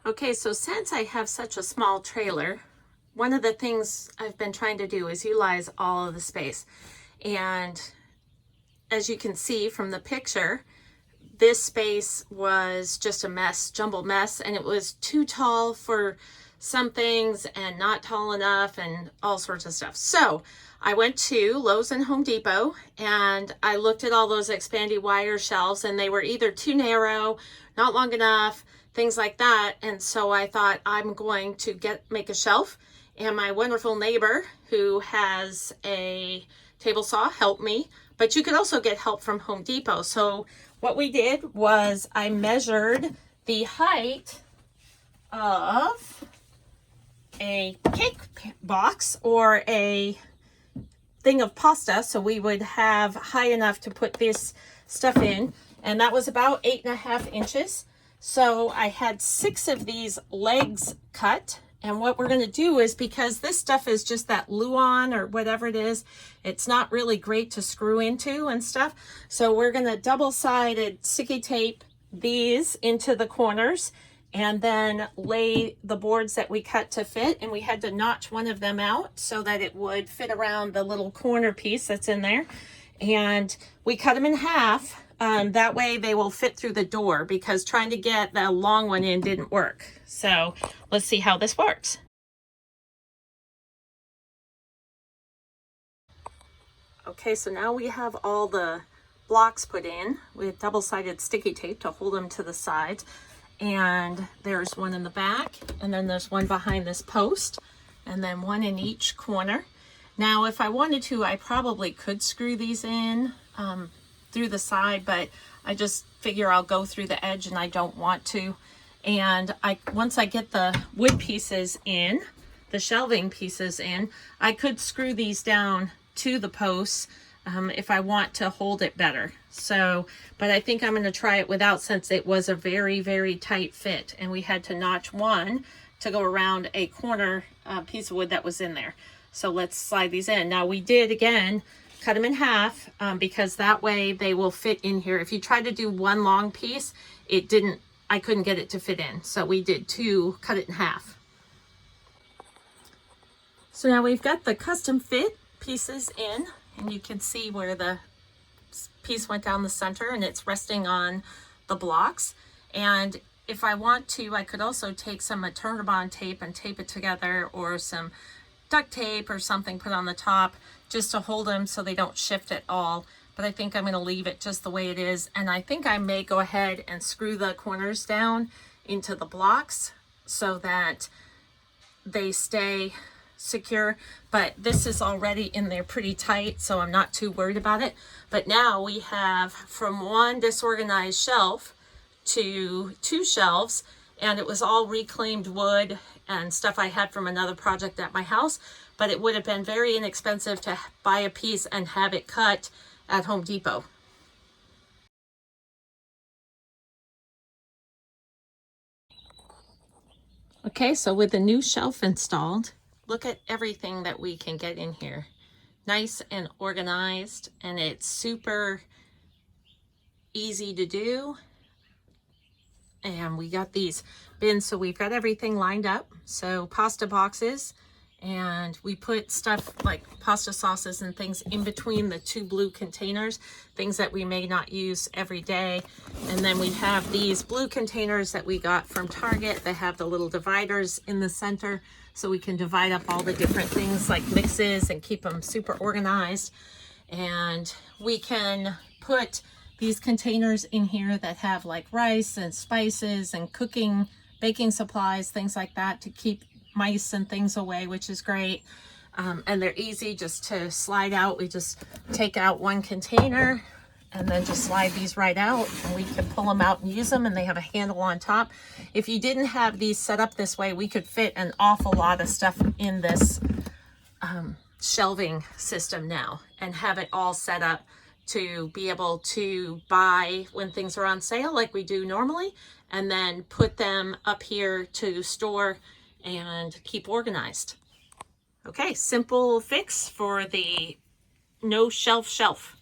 Okay, so since I have such a small trailer, one of the things I've been trying to do is utilize all of the space. And as you can see from the picture, this space was just a mess, jumbled mess, and it was too tall for some things and not tall enough and all sorts of stuff. So I went to Lowe's and Home Depot and I looked at all those expandy wire shelves, and they were either too narrow, not long enough, things like that. And so I thought I'm going to make a shelf, and my wonderful neighbor who has a table saw helped me, but you could also get help from Home Depot. So what we did was I measured the height of a cake box or a thing of pasta, so we would have high enough to put this stuff in, and that was about 8.5 inches. So I had 6 of these legs cut, and what we're going to do is, because this stuff is just that Luan or whatever it is, it's not really great to screw into and stuff, so we're going to double-sided sticky tape these into the corners and then lay the boards that we cut to fit. And we had to notch one of them out so that it would fit around the little corner piece that's in there, and we cut them in half. That way they will fit through the door, because trying to get the long one in didn't work. So let's see how this works. Okay, so now we have all the blocks put in with double-sided sticky tape to hold them to the sides. And there's one in the back, and then there's one behind this post, and then one in each corner. Now, if I wanted to, I probably could screw these in through the side, but I just figure I'll go through the edge and I don't want to. And once I get the wood pieces in, the shelving pieces in, I could screw these down to the posts if I want to hold it better. So, but I think I'm going to try it without, since it was a very, very tight fit, and we had to notch one to go around a corner piece of wood that was in there. So let's slide these in. Now we did, again, cut them in half because that way they will fit in here. If you try to do one long piece, I couldn't get it to fit in. So we did 2, cut it in half. So now we've got the custom fit pieces in, and you can see where the piece went down the center and it's resting on the blocks. And if I want to, I could also take some Maternabond tape and tape it together, or some duct tape or something put on the top just to hold them so they don't shift at all. But I think I'm going to leave it just the way it is. And I think I may go ahead and screw the corners down into the blocks so that they stay secure. But this is already in there pretty tight, so I'm not too worried about it. But now we have from one disorganized shelf to 2 shelves, and it was all reclaimed wood and stuff I had from another project at my house. But it would have been very inexpensive to buy a piece and have it cut at Home Depot. Okay, so with the new shelf installed, look at everything that we can get in here. Nice and organized, and it's super easy to do. And we got these bins, so we've got everything lined up. So pasta boxes, and we put stuff like pasta sauces and things in between the 2 blue containers, things that we may not use every day. And then we have these blue containers that we got from Target that have the little dividers in the center, so we can divide up all the different things like mixes and keep them super organized. And we can put these containers in here that have like rice and spices and cooking, baking supplies, things like that, to keep mice and things away, which is great. And they're easy just to slide out. We just take out one container and then just slide these right out, and we can pull them out and use them, and they have a handle on top. If you didn't have these set up this way, we could fit an awful lot of stuff in this shelving system now and have it all set up to be able to buy when things are on sale like we do normally, and then put them up here to store and keep organized. Okay, simple fix for the no shelf.